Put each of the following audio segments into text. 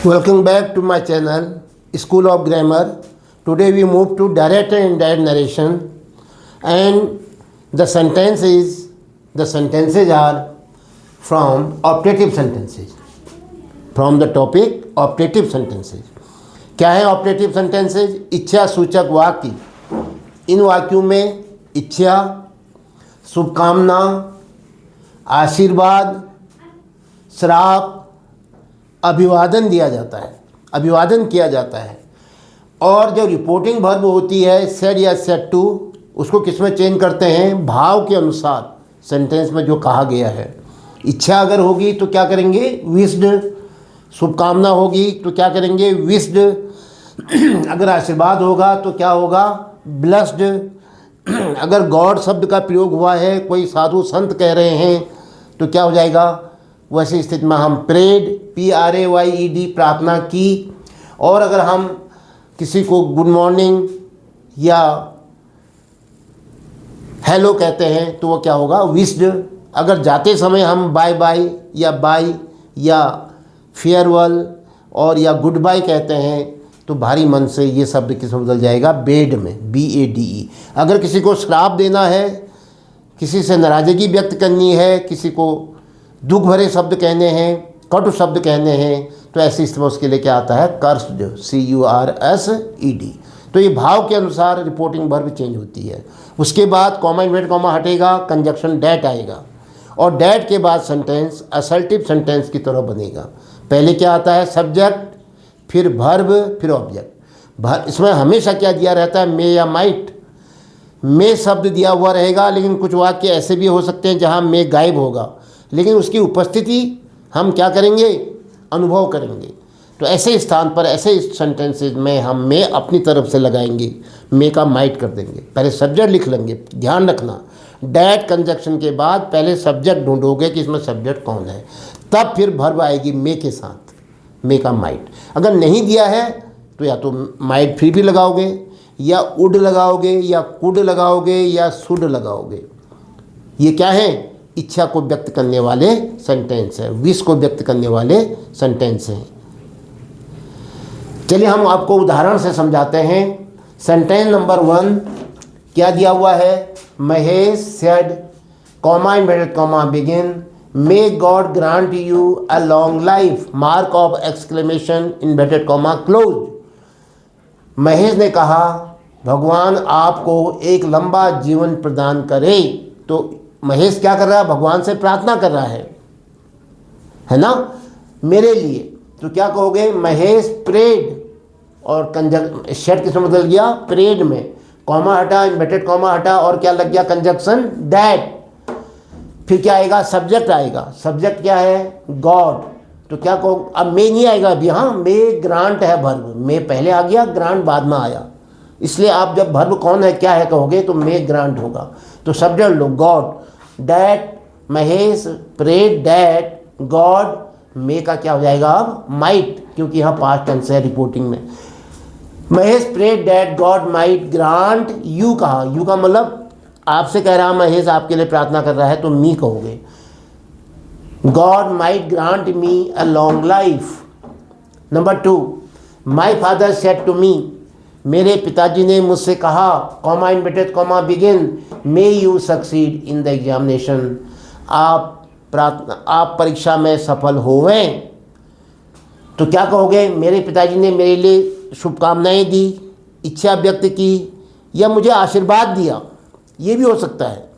Welcome back to my channel, School of Grammar. Today we move to direct and indirect narration, and the sentences are from optative sentences. From the topic optative sentences. क्या है optative sentences? इच्छा सूचक वाक्य। इन वाक्यों में इच्छा, शुभकामना, आशीर्वाद, श्राप, अभिवादन दिया जाता है, अभिवादन किया जाता है। और जो रिपोर्टिंग वर्ब होती है सेड या सेड टू, उसको किस में चेंज करते हैं? भाव के अनुसार सेंटेंस में जो कहा गया है। इच्छा अगर होगी तो क्या करेंगे? विश्ड। शुभकामना होगी तो क्या करेंगे? विश्ड। अगर आशीर्वाद होगा तो क्या होगा? ब्लेस्ड। अगर गॉड शब्द का प्रयोग हुआ है, कोई साधु संत कह रहे हैं, तो क्या हो जाएगा? वैसी स्थिति में हम प्रेड, PRAYED, प्रार्थना की। और अगर हम किसी को गुड मॉर्निंग या हेलो कहते हैं तो वो क्या होगा? विश्ड। अगर जाते समय हम बाय बाय या फेयरवेल और या गुड बाय कहते हैं तो भारी मन से ये शब्द किस में बदल जाएगा? बेड में, BADE। अगर किसी को श्राप देना है, किसी से नाराज़गी व्यक्त करनी है, किसी को दुख भरे शब्द कहने हैं, कटु शब्द कहने हैं, तो ऐसी स्थिति में उसके लिए क्या आता है? Cursed, CURSED। तो ये भाव के अनुसार रिपोर्टिंग वर्ब चेंज होती है। उसके बाद कॉमा इन्वर्टेड कॉमा हटेगा, कंजक्शन डैट आएगा, और डैट के बाद सेंटेंस असर्टिव सेंटेंस की तरह बनेगा। पहले क्या आता है? सब्जेक्ट, फिर वर्ब, फिर ऑब्जेक्ट। इसमें हमेशा क्या दिया रहता है? मे या माइट। मे शब्द दिया हुआ रहेगा, लेकिन कुछ वाक्य ऐसे भी हो सकते हैं जहाँ मे गायब होगा, लेकिन उसकी उपस्थिति हम क्या करेंगे? अनुभव करेंगे। तो ऐसे स्थान पर, ऐसे सेंटेंसेज में हम मे अपनी तरफ से लगाएंगे, मे का माइट कर देंगे। पहले सब्जेक्ट लिख लेंगे, ध्यान रखना। डैट कंजक्शन के बाद पहले सब्जेक्ट ढूंढोगे कि इसमें सब्जेक्ट कौन है, तब फिर वर्ब आएगी मे के साथ, मे का माइट। अगर नहीं दिया है तो या तो माइट फिर भी लगाओगे, या उड लगाओगे, या कुड लगाओगे, या शुड लगाओगे। ये क्या है? इच्छा को व्यक्त करने वाले सेंटेंस है, विश को व्यक्त करने वाले सेंटेंस हैं। चलिए हम आपको उदाहरण से समझाते हैं। सेंटेंस नंबर 1 क्या दिया हुआ है? Mahesh said, comma inverted comma begin, may God grant you a long life, mark of exclamation inverted comma close. Mahesh ने कहा भगवान आपको एक लंबा जीवन प्रदान करे। तो महेश क्या कर रहा है? भगवान से प्रार्थना कर रहा है ना, मेरे लिए। तो क्या कहोगे? महेश प्रेड, और शेड किसमें बदल गया? प्रेड में। कॉमा हटा, इन्वर्टेड कॉमा हटा, और क्या लग गया? Conjunction that. फिर क्या आएगा? सब्जेक्ट आएगा। सब्जेक्ट क्या है? गॉड। तो क्या कहो? अब मे नहीं आएगा अभी। हाँ, मे ग्रांट है वर्ब, मे पहले आ गया, ग्रांट बाद में आया, इसलिए आप जब वर्ब कौन है क्या है कहोगे तो मे ग्रांट होगा। तो सब्जेक्ट लो गॉड, डैट, महेश प्रेड डैट गॉड, मे का क्या हो जाएगा अब? माइट, क्योंकि यहाँ पास्ट टेंस है रिपोर्टिंग में। Mahesh prayed that God might grant you कहा। यू का मतलब आपसे कह रहा महेश आपके लिए प्रार्थना कर रहा है, तो मी कहोगे। God might grant me a long life. Number 2, my father said to me, मेरे पिताजी ने मुझसे कहा, comma inverted comma begin, may you succeed in the examination, आप परीक्षा में सफल होवें। तो क्या कहोगे? मेरे पिताजी ने मेरे लिए शुभकामनाएं दी, इच्छा व्यक्त की, या मुझे आशीर्वाद दिया, ये भी हो सकता है।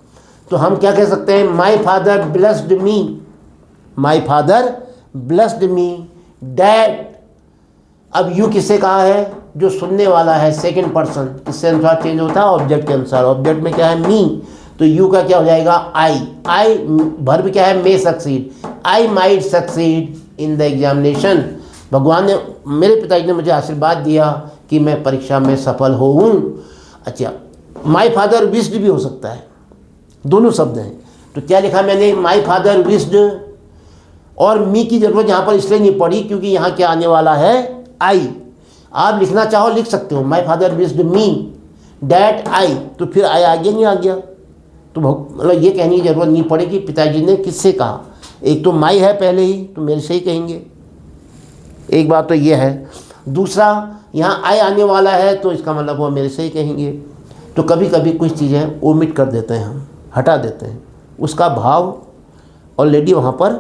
तो हम क्या कह सकते हैं? My father blessed me, my father blessed me dad. अब यू किससे कहा है? जो सुनने वाला है, सेकंड पर्सन, किससे अनुसार चेंज होता है? ऑब्जेक्ट के अनुसार। ऑब्जेक्ट में क्या है? मी। तो यू का क्या हो जाएगा? आई वर्ब क्या है? May succeed, I might succeed in the examination. भगवान ने, मेरे पिताजी ने मुझे आशीर्वाद दिया कि मैं परीक्षा में सफल होऊं। अच्छा, माई फादर विश्ड भी हो सकता है, दोनों शब्द हैं। तो क्या लिखा मैंने? माई फादर विश्ड, और मी की जरूरत यहाँ पर इसलिए नहीं पड़ी क्योंकि यहाँ क्या आने वाला है? आई। आप लिखना चाहो लिख सकते हो, माई फादर विश्ड मी डैट आई, तो फिर आई आ गया नहीं आ गया, तो मतलब ये कहने की जरूरत नहीं पड़ेगी पिताजी ने किससे कहा। एक तो माई है पहले ही, तो मेरे से ही कहेंगे। एक बात तो ये है। दूसरा, यहाँ आई आने वाला है तो इसका मतलब वो मेरे से ही कहेंगे। तो कभी कभी कुछ चीज़ें ओमिट कर देते हैं, हम हटा देते हैं, उसका भाव ऑलरेडी वहाँ पर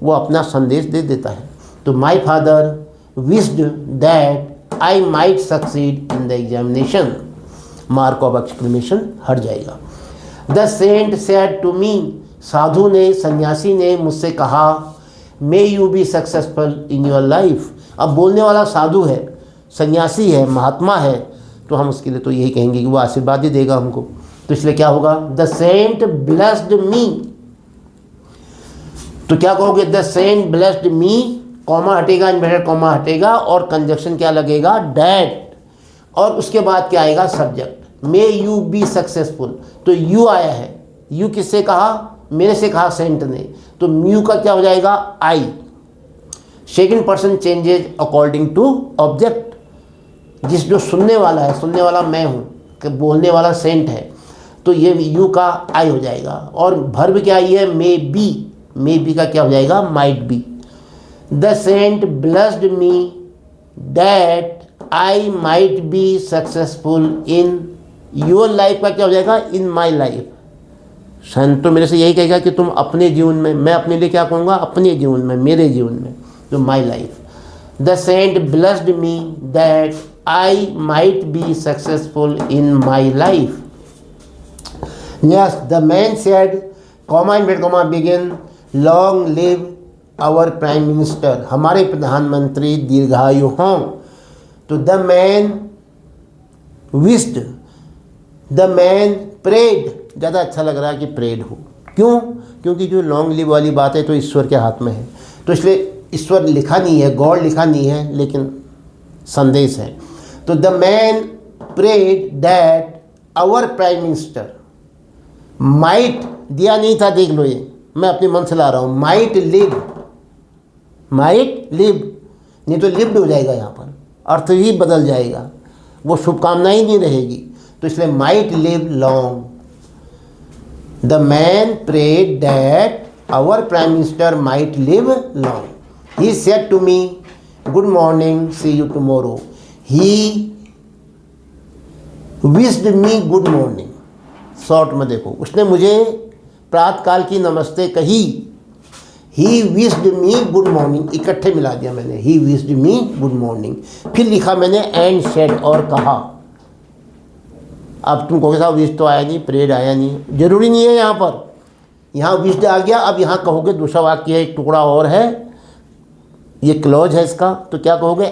वो अपना संदेश दे देता है। तो my father wished that I might succeed in the examination, mark of exclamation हट जाएगा। The saint said to me, साधु ने, सन्यासी ने मुझसे कहा, may you be successful in your life. अब बोलने वाला साधु है, सन्यासी है, महात्मा है, तो हम उसके लिए तो यही कहेंगे कि वो आशीर्वाद ही देगा हमको। तो इसलिए क्या होगा, द सेंट ब्लेस्ड मी। तो क्या कहोगे, the saint blessed me, comma हटेगा, इन्वर्टेड कॉमा हटेगा और कंजक्शन क्या लगेगा, डैट, और उसके बाद क्या आएगा, subject, may you be successful. तो यू आया है, यू किससे कहा, मेरे से कहा सेंट ने, तो म्यू का क्या हो जाएगा, I. Second person changes according to object, जिस जो सुनने वाला है, सुनने वाला मैं हूँ, कि बोलने वाला सेंट है, तो ये यू का आई हो जाएगा। और वर्ब क्या आई है, मे बी का क्या हो जाएगा, might be. The saint blessed me that I might be successful in your life का क्या हो जाएगा, इन माई लाइफ। संत तो मेरे से यही कहेगा कि तुम अपने जीवन में, मैं अपने लिए क्या कहूँगा, अपने जीवन में, मेरे जीवन में, तो my life. The saint blessed me that I might be successful in my life. Yes, the man said, comma inverted comma begin, long live our prime minister, हमारे प्रधानमंत्री दीर्घायु हों। तो the man wished, the man prayed, ज़्यादा अच्छा लग रहा है कि प्रेड हो, क्यों, क्योंकि जो लॉन्ग लिव वाली बात है तो ईश्वर के हाथ में है, तो इसलिए ईश्वर लिखा नहीं है, गॉड लिखा नहीं है, लेकिन संदेश है। तो the man prayed that our prime minister might, दिया नहीं था, देख लो ये मैं अपने मन से ला रहा हूँ, माइट लिव, नहीं तो लिव्ड हो जाएगा, यहाँ पर अर्थ ही बदल जाएगा, वो शुभकामना ही नहीं रहेगी, तो इसलिए might live long. The man prayed that our prime minister might live long. He said to me, good morning, see you tomorrow. He wished me good morning, short में देखो, उसने मुझे प्रातःकाल की नमस्ते कही। He wished me good morning, इकट्ठे मिला दिया मैंने, he wished me good morning, फिर लिखा मैंने एंड सेड, और कहा। अब तुम कहोगे साहब विश तो आया नहीं, प्रेड आया नहीं, जरूरी नहीं है, यहाँ पर, यहाँ विश्ड आ गया, अब यहाँ कहोगे दूसरा वाक्य है, एक टुकड़ा और है, ये क्लॉज है इसका, तो क्या कहोगे,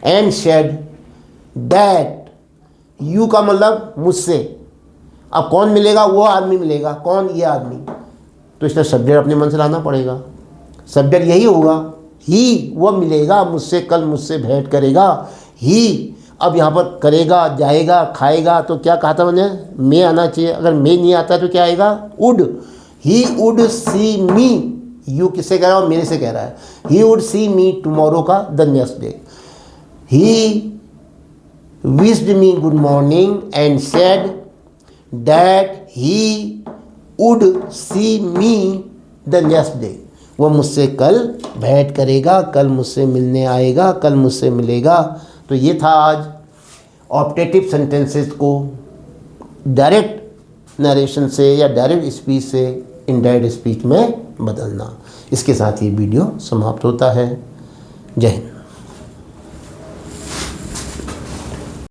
एंड सेड दैट, यू का मतलब मुझसे, अब कौन मिलेगा, वो आदमी मिलेगा, कौन, ये आदमी, तो इसलिए सब्जेक्ट अपने मन से लाना पड़ेगा, सब्जेक्ट यही होगा, ही, वो मिलेगा मुझसे, कल मुझसे भेंट करेगा, ही, अब यहाँ पर करेगा, जाएगा, खाएगा, तो क्या कहा था मैंने, मैं आना चाहिए, अगर मैं नहीं आता तो क्या आएगा, would, he would see me, you किससे कह रहा है, मेरे से कह रहा है, he would see me tomorrow का the next day. He wished me good morning and said that he would see me the next day, वो मुझसे कल भेंट करेगा, कल मुझसे मिलने आएगा, कल मुझसे मिलेगा। तो ये था आज ऑप्टेटिव सेंटेंसेस को डायरेक्ट नरेशन से या डायरेक्ट स्पीच से इनडायरेक्ट स्पीच में बदलना। इसके साथ ये वीडियो समाप्त होता है। जय हिंद।